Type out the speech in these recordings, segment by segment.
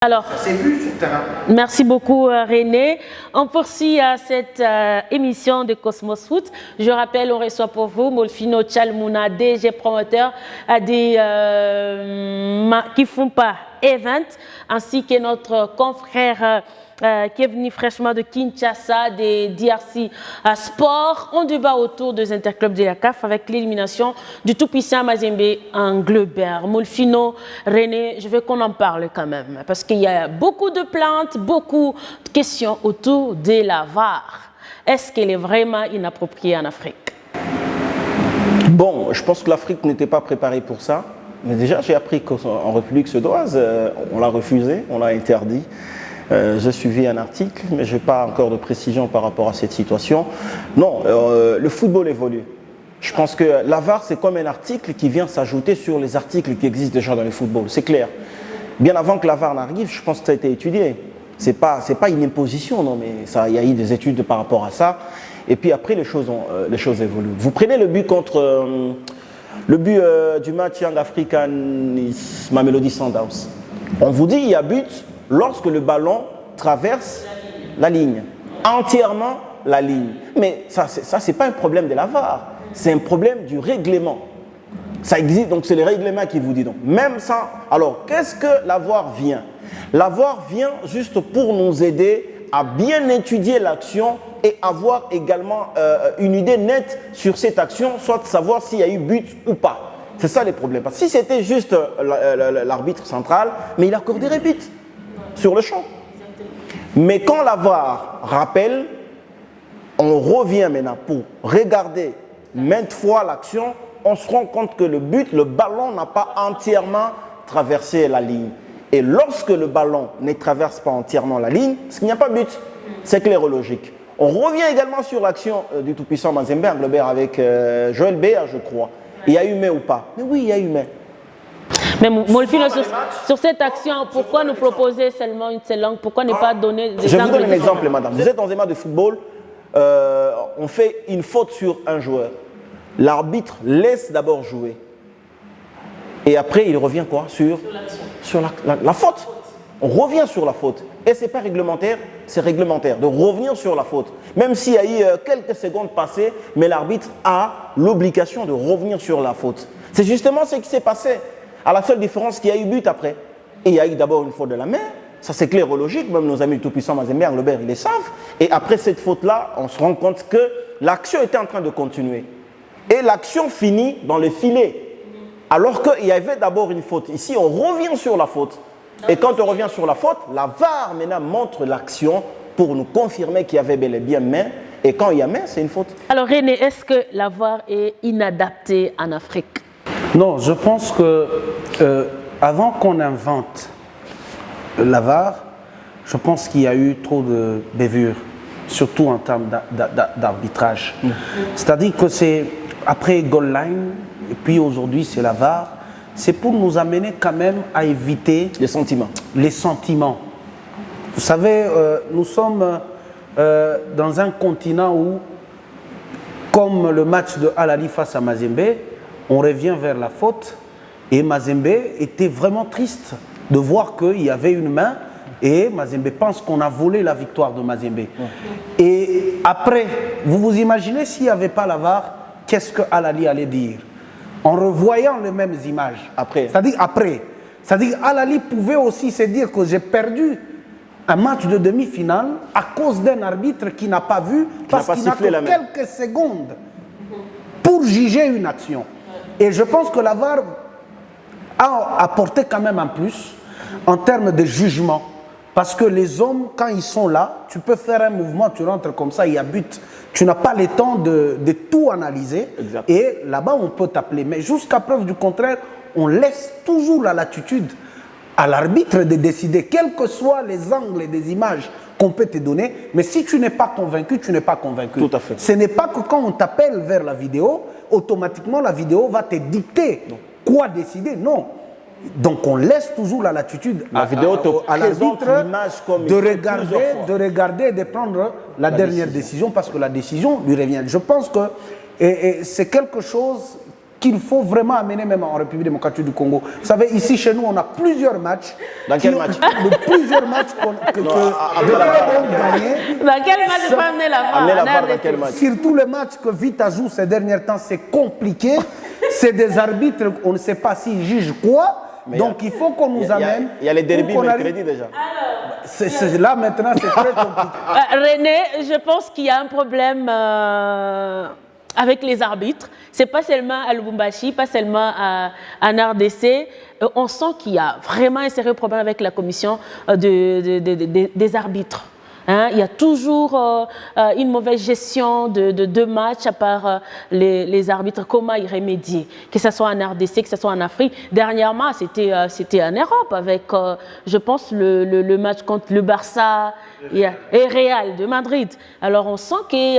Alors, merci beaucoup René. On poursuit cette émission de Cosmos Foot. Je rappelle, on reçoit pour vous Molfino Tchalmouna, DG promoteur des Kifumpa Event, ainsi que notre confrère qui est venu fraîchement de Kinshasa, des DRC Sport. On débat autour des interclubs de la CAF avec l'élimination du tout-puissant Mazembe Anglebert. Molfino, René, je veux qu'on en parle quand même, parce qu'il y a beaucoup de plaintes, beaucoup de questions autour de la VAR. Est-ce qu'elle est vraiment inappropriée en Afrique? Bon, je pense que l'Afrique n'était pas préparée pour ça. Mais déjà, j'ai appris qu'en République suédoise, on l'a refusé, on l'a interdit. J'ai suivi un article, mais je n'ai pas encore de précision par rapport à cette situation. Non, le football évolue. Je pense que la VAR, c'est comme un article qui vient s'ajouter sur les articles qui existent déjà dans le football, c'est clair. Bien avant que la VAR n'arrive, je pense que ça a été étudié. C'est pas une imposition, non, mais il y a eu des études par rapport à ça. Et puis après, les choses évoluent. Vous prenez le but du match Young African Mamelodi Sundowns. On vous dit il y a but lorsque le ballon traverse la ligne, entièrement la ligne. Mais ça c'est pas un problème de la VAR, c'est un problème du règlement. Ça existe, donc c'est le règlement qui vous dit donc. Même ça, alors qu'est-ce que la VAR vient? La VAR vient juste pour nous aider à bien étudier l'action et avoir également une idée nette sur cette action, soit savoir s'il y a eu but ou pas. C'est ça les problèmes. Parce que si c'était juste l'arbitre central, mais il accorderait but sur le champ. Mais quand la VAR rappelle, on revient maintenant pour regarder maintes fois l'action, on se rend compte que le ballon n'a pas entièrement traversé la ligne. Et lorsque le ballon ne traverse pas entièrement la ligne, il n'y a pas but. C'est clair et logique. On revient également sur l'action du tout-puissant Mazembe Anglebert avec Joël Béa, je crois. Il y a eu main ou pas? Mais oui, il y a eu main. Mais Molfino, sur cette action, pourquoi nous proposer seulement une seule langue? Pourquoi ne pas donner des exemples? Je vous donne un exemple, madame. Vous êtes dans un match de football, on fait une faute sur un joueur. L'arbitre laisse d'abord jouer. Et après, il revient quoi? Sur la faute. On revient sur la faute. Et ce n'est pas réglementaire, c'est réglementaire de revenir sur la faute. Même s'il y a eu quelques secondes passées, mais l'arbitre a l'obligation de revenir sur la faute. C'est justement ce qui s'est passé. À la seule différence qu'il y a eu but après. Et il y a eu d'abord une faute de la main. Ça c'est clair et logique. Même nos amis du tout-puissant Mazembe Anglebert, ils le savent. Et après cette faute-là, on se rend compte que l'action était en train de continuer. Et l'action finit dans le filet. Alors qu'il y avait d'abord une faute. Ici, on revient sur la faute. Et quand on revient sur la faute, la VAR maintenant montre l'action pour nous confirmer qu'il y avait bel et bien main. Et quand il y a main, c'est une faute. Alors René, est-ce que la VAR est inadaptée en Afrique? Non, je pense que avant qu'on invente la VAR, je pense qu'il y a eu trop de bévures, surtout en termes d'arbitrage. C'est-à-dire que c'est après goal line, et puis aujourd'hui c'est la VAR, c'est pour nous amener quand même à éviter les sentiments. Vous savez, nous sommes dans un continent où, comme le match de Al-Ali face à Mazembe, on revient vers la faute et Mazembe était vraiment triste de voir qu'il y avait une main et Mazembe pense qu'on a volé la victoire de Mazembe. Et après, vous vous imaginez s'il n'y avait pas la VAR, qu'est-ce que Al-Ali allait dire? En revoyant les mêmes images. C'est-à-dire Al-Ali pouvait aussi se dire que j'ai perdu un match de demi-finale à cause d'un arbitre qui n'a pas vu, parce qu'il n'a que quelques secondes pour juger une action. Et je pense que la VAR a apporté quand même un plus en termes de jugement. Parce que les hommes, quand ils sont là, tu peux faire un mouvement, tu rentres comme ça, il y a but. Tu n'as pas le temps de tout analyser. Exact. Et là-bas, on peut t'appeler. Mais jusqu'à preuve du contraire, on laisse toujours la latitude à l'arbitre de décider, quels que soient les angles et des images qu'on peut te donner. Mais si tu n'es pas convaincu, tu n'es pas convaincu. Tout à fait. Ce n'est pas que quand on t'appelle vers la vidéo, automatiquement la vidéo va te dicter quoi décider. Non. Donc on laisse toujours la latitude à l'arbitre de regarder et de prendre la dernière décision parce que la décision lui revient. Je pense que c'est quelque chose qu'il faut vraiment amener même en République démocratique du Congo. Vous savez, ici chez nous, on a plusieurs matchs. Dans quel match? Plusieurs matchs que ont gagné. Dans quel match il faut amener la VAR? Amener la VAR dans quel match? Surtout les matchs que Vita joue ces derniers temps, c'est compliqué. C'est des arbitres, on ne sait pas s'ils jugent quoi. Mais donc il faut qu'on nous amène. Il y a les derbies mercredi déjà. Là maintenant, c'est très compliqué. René, je pense qu'il y a un problème avec les arbitres. C'est pas seulement à Lubumbashi, pas seulement en RDC. On sent qu'il y a vraiment un sérieux problème avec la commission des arbitres. Hein, il y a toujours une mauvaise gestion de matchs à part les arbitres. Comment y remédier? Que ce soit en RDC, que ce soit en Afrique. Dernièrement, c'était en Europe avec, je pense, le match contre le Barça et Real de Madrid. Alors on sent que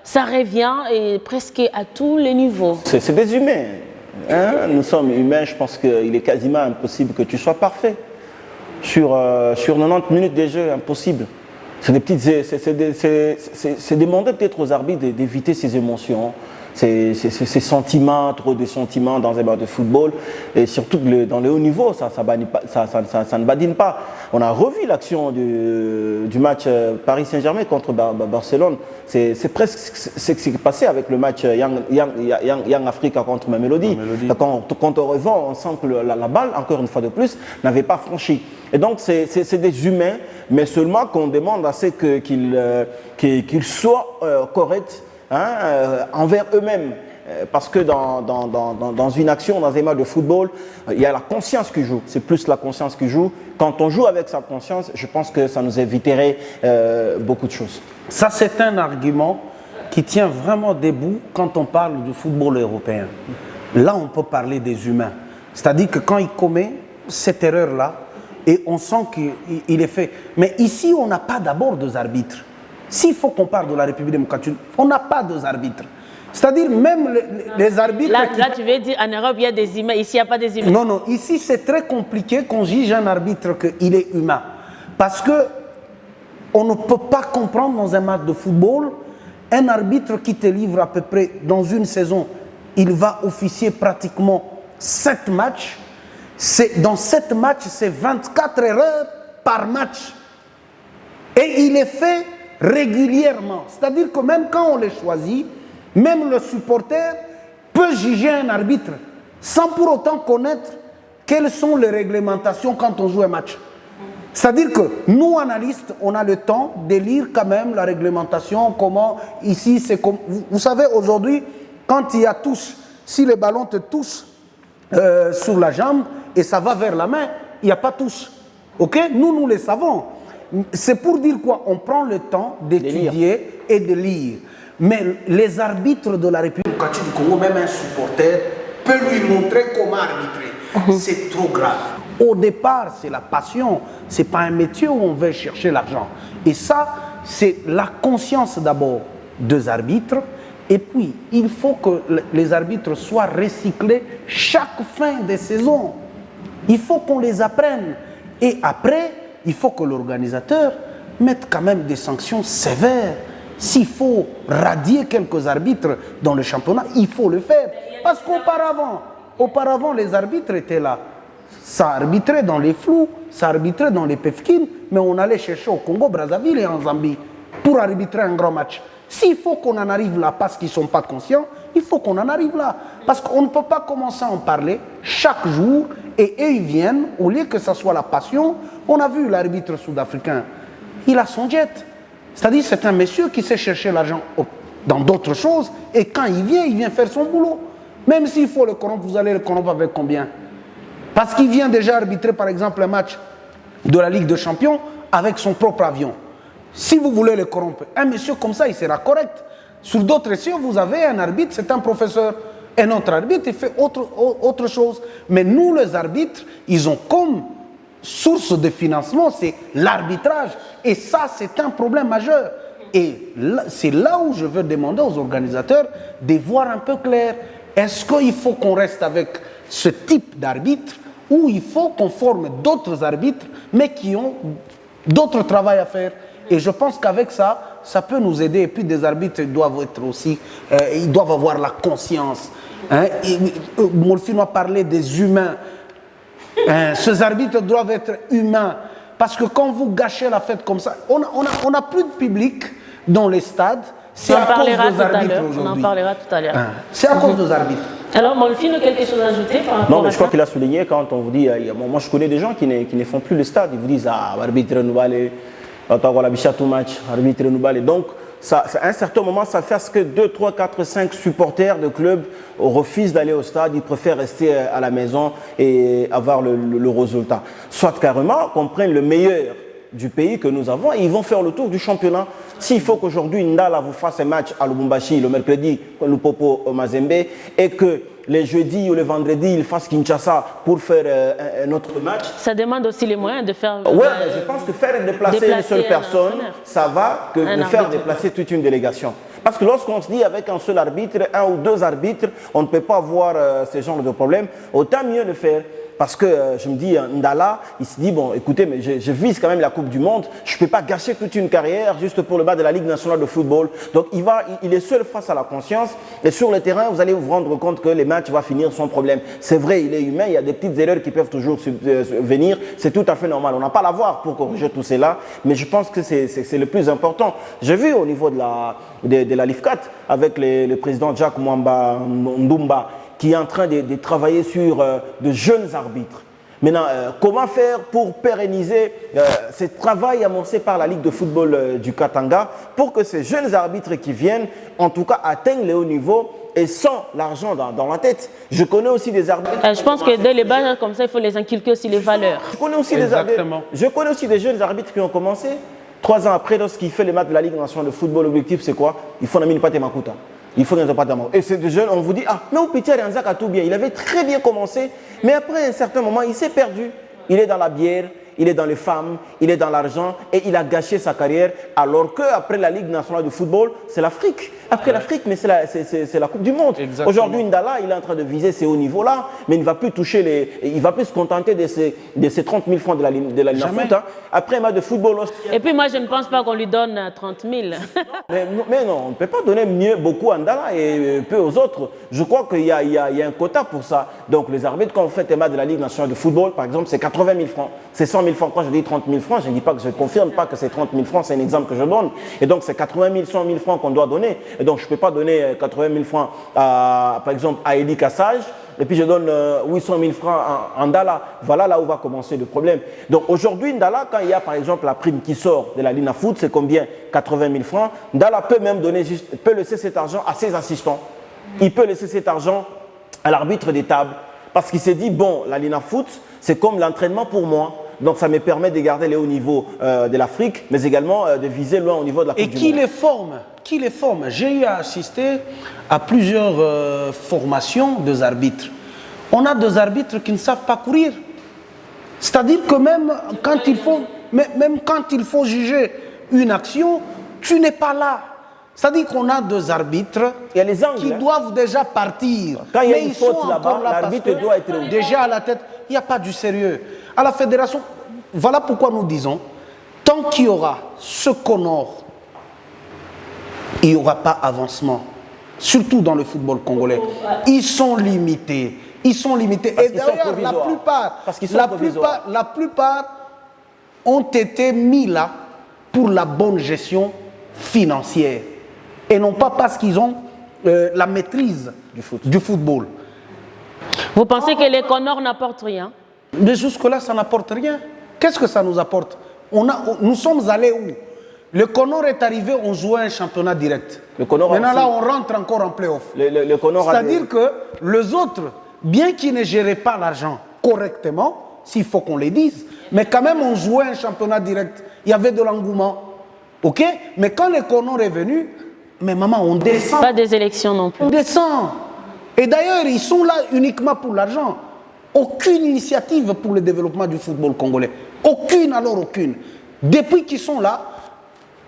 ça revient et presque à tous les niveaux. C'est des humains. Hein? Nous sommes humains, je pense qu'il est quasiment impossible que tu sois parfait. Sur 90 minutes de jeu, impossible. C'est demander peut-être aux arbitres d'éviter ces émotions, ces sentiments, trop de sentiments dans un match de football. Et surtout dans le haut niveau, ça ne badine pas. On a revu l'action du match Paris Saint-Germain contre Barcelone. C'est presque ce qui s'est passé avec le match Young Africa contre Mamelodi. Quand on revend, on sent que la balle, encore une fois de plus, n'avait pas franchi. Et donc, c'est des humains, mais seulement qu'on demande à ce qu'ils soient corrects envers eux-mêmes. Parce que dans une action, dans un match de football, il y a la conscience qui joue. C'est plus la conscience qui joue. Quand on joue avec sa conscience, je pense que ça nous éviterait beaucoup de choses. Ça, c'est un argument qui tient vraiment debout quand on parle du football européen. Là, on peut parler des humains. C'est-à-dire que quand il commet cette erreur-là, et on sent qu'il est fait. Mais ici, on n'a pas d'abord deux arbitres. S'il faut qu'on parle de la République démocratique, on n'a pas deux arbitres. C'est-à-dire même les arbitres... Là, tu veux dire, en Europe, il y a des humains. Ici, il n'y a pas des humains. Non, ici, c'est très compliqué qu'on juge un arbitre qu'il est humain. Parce qu'on ne peut pas comprendre dans un match de football, un arbitre qui te livre à peu près, dans une saison, il va officier pratiquement 7 matchs. Dans 7 matchs, c'est 24 erreurs par match. Et il est fait régulièrement. C'est-à-dire que même quand on les choisit, même le supporter peut juger un arbitre sans pour autant connaître quelles sont les réglementations quand on joue un match. C'est-à-dire que nous, analystes, on a le temps de lire quand même la réglementation, comment ici, c'est comme... Vous savez, aujourd'hui, quand il y a touche, si le ballon te touche sur la jambe et ça va vers la main, il n'y a pas touche. Ok? Nous le savons. C'est pour dire quoi? On prend le temps d'étudier et de lire. Mais les arbitres de la République démocratique du Congo, même un supporter, peut lui montrer comment arbitrer. C'est trop grave. Au départ, c'est la passion. Ce n'est pas un métier où on veut chercher l'argent. Et ça, c'est la conscience d'abord des arbitres. Et puis, il faut que les arbitres soient recyclés chaque fin de saison. Il faut qu'on les apprenne. Et après, il faut que l'organisateur mette quand même des sanctions sévères. S'il faut radier quelques arbitres dans le championnat, il faut le faire. Parce qu'auparavant, les arbitres étaient là. Ça arbitrait dans les flous, ça arbitrait dans les Pefkin, mais on allait chercher au Congo, Brazzaville et en Zambie pour arbitrer un grand match. S'il faut qu'on en arrive là parce qu'ils ne sont pas conscients, il faut qu'on en arrive là. Parce qu'on ne peut pas commencer à en parler chaque jour et eux ils viennent, au lieu que ça soit la passion. On a vu l'arbitre sud-africain, il a son jet. C'est-à-dire c'est un monsieur qui sait chercher l'argent dans d'autres choses et quand il vient faire son boulot. Même s'il faut le corrompre, vous allez le corrompre avec combien? Parce qu'il vient déjà arbitrer par exemple un match de la Ligue des Champions avec son propre avion. Si vous voulez le corrompre, un monsieur comme ça, il sera correct. Sur d'autres essieux, vous avez un arbitre, c'est un professeur. Un autre arbitre, il fait autre chose. Mais nous, les arbitres, ils ont comme source de financement, c'est l'arbitrage. Et ça, c'est un problème majeur. Et c'est là où je veux demander aux organisateurs de voir un peu clair. Est-ce qu'il faut qu'on reste avec ce type d'arbitre ou il faut qu'on forme d'autres arbitres, mais qui ont d'autres travail à faire? Et je pense qu'avec ça, ça peut nous aider. Et puis des arbitres doivent être aussi, ils doivent avoir la conscience. Hein? Molfino a parlé des humains. Ces arbitres doivent être humains. Parce que quand vous gâchez la fête comme ça, on n'a plus de public dans les stades. C'est à cause des arbitres aujourd'hui. On en parlera tout à l'heure. C'est à cause des arbitres. Alors, Molfino, quelque chose à ajouter par rapport Non, mais à je crois ça? qu'il a souligné quand on vous dit, moi je connais des gens qui ne font plus le stade, ils vous disent, ah, arbitre nous balé, tout match, arbitre nous balé. Donc, ça, à un certain moment, ça fait ce que 2, 3, 4, 5 supporters de clubs refusent d'aller au stade, ils préfèrent rester à la maison et avoir le résultat. Soit carrément qu'on prenne le meilleur du pays que nous avons et ils vont faire le tour du championnat. S'il faut qu'aujourd'hui Ndala vous fasse un match à Lubumbashi le mercredi, le Popo au Mazembe, et que les jeudis ou les vendredis il fasse Kinshasa pour faire un autre match. Ça demande aussi les moyens de faire. Ouais, mais je pense que faire déplacer une seule personne, ça va que de faire déplacer toute une délégation. Parce que lorsqu'on se dit avec un seul arbitre, un ou deux arbitres, on ne peut pas avoir ce genre de problème. Autant mieux le faire. Parce que je me dis, Ndala, il se dit, bon, écoutez, mais je vise quand même la Coupe du Monde. Je ne peux pas gâcher toute une carrière juste pour le bas de la Ligue nationale de football. Donc, il est seul face à la conscience. Et sur le terrain, vous allez vous rendre compte que les matchs vont finir sans problème. C'est vrai, il est humain. Il y a des petites erreurs qui peuvent toujours venir. C'est tout à fait normal. On n'a pas la voir pour corriger tout cela. Mais je pense que c'est le plus important. J'ai vu au niveau de la LIFCAT, avec le président Jacques Mwamba Ndumba, qui est en train de travailler sur de jeunes arbitres. Maintenant, comment faire pour pérenniser ce travail amorcé par la Ligue de football du Katanga pour que ces jeunes arbitres qui viennent, en tout cas, atteignent le haut niveau et sans l'argent dans la tête. Je connais aussi des arbitres... je pense que dès les bas, comme ça, il faut les inculquer aussi les valeurs. Je connais aussi des jeunes arbitres qui ont commencé 3 ans après, lorsqu'il fait les matchs de la Ligue nationale de football. L'objectif, c'est quoi? Il faut n'amener pas tes makuta. Il faut qu'ils n'aient pas d'amour. Et ces jeunes, on vous dit, ah, mais au Petit Rianzak a tout bien. Il avait très bien commencé, mais après un certain moment, il s'est perdu. Il est dans la bière, il est dans les femmes, il est dans l'argent et il a gâché sa carrière. Alors qu'après la Ligue nationale de football, c'est l'Afrique. Après l'Afrique, mais c'est la Coupe du Monde. Aujourd'hui, Ndala, il est en train de viser ces hauts niveaux-là, mais il ne va plus toucher il ne va plus se contenter de ces 30 000 francs de la Ligue foot. Hein. Après un match de football. Et puis moi, je ne pense pas qu'on lui donne 30 000. mais non, on ne peut pas donner beaucoup à Ndala et peu aux autres. Je crois qu'il y a un quota pour ça. Donc les arbitres, quand vous faites un match de la Ligue nationale de football, par exemple, c'est 80 000 francs. C'est 100 000 francs. Quand je dis 30 000 francs, je ne confirme pas que c'est 30 000 francs, c'est un exemple que je donne. Et donc c'est 80 000, 100 000 francs qu'on doit donner. Et donc je ne peux pas donner 80 000 francs, par exemple, à Eli Kassage, et puis je donne 800 000 francs à Ndala. Voilà là où va commencer le problème. Donc aujourd'hui, Ndala, quand il y a par exemple la prime qui sort de la Lina Foot, c'est combien? 80 000 francs. Ndala peut même peut laisser cet argent à ses assistants. Il peut laisser cet argent à l'arbitre des tables. Parce qu'il s'est dit, bon, la Lina Foot, c'est comme l'entraînement pour moi. Donc ça me permet de garder les hauts niveaux de l'Afrique, mais également de viser loin au niveau de la Coupe du Monde. Et qui les forme? J'ai eu à assister à plusieurs formations des arbitres. On a des arbitres qui ne savent pas courir. C'est-à-dire que même quand il faut juger une action, tu n'es pas là. C'est-à-dire qu'on a des arbitres qui doivent déjà partir. Quand il y a une faute là-bas, l'arbitre doit être déjà à la tête. Il n'y a pas du sérieux. À la fédération, voilà pourquoi nous disons, tant qu'il y aura ce qu'honore, il n'y aura pas avancement. Surtout dans le football congolais. Ils sont limités. Ils sont limités. Parce et d'ailleurs, la plupart ont été mis là pour la bonne gestion financière. Et non pas parce qu'ils ont la maîtrise du football. Vous pensez que les Conors n'apportent rien? Mais jusque-là, ça n'apporte rien. Qu'est-ce que ça nous apporte? Nous sommes allés où? Le Conor est arrivé, on jouait un championnat direct. Maintenant, là, on rentre encore en play-off. C'est-à-dire que les autres, bien qu'ils ne géraient pas l'argent correctement, s'il faut qu'on les dise, mais quand même, on jouait un championnat direct. Il y avait de l'engouement. OK? Mais quand le Conor est venu, mais maman, on descend. Pas des élections non plus. On descend. Et d'ailleurs, ils sont là uniquement pour l'argent. Aucune initiative pour le développement du football congolais. Aucune, alors aucune. Depuis qu'ils sont là,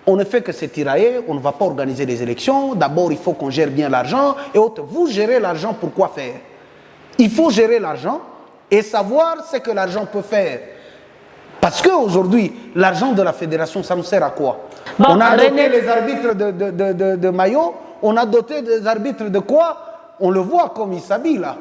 on ne fait que se tirailler, on ne va pas organiser des élections. D'abord, il faut qu'on gère bien l'argent. Et autres, vous gérez l'argent pour quoi faire? Il faut gérer l'argent et savoir ce que l'argent peut faire. Parce qu'aujourd'hui, l'argent de la fédération, ça nous sert à quoi? Bon, on a doté René... les arbitres de maillot, on a doté des arbitres de quoi? On le voit comme il s'habille là.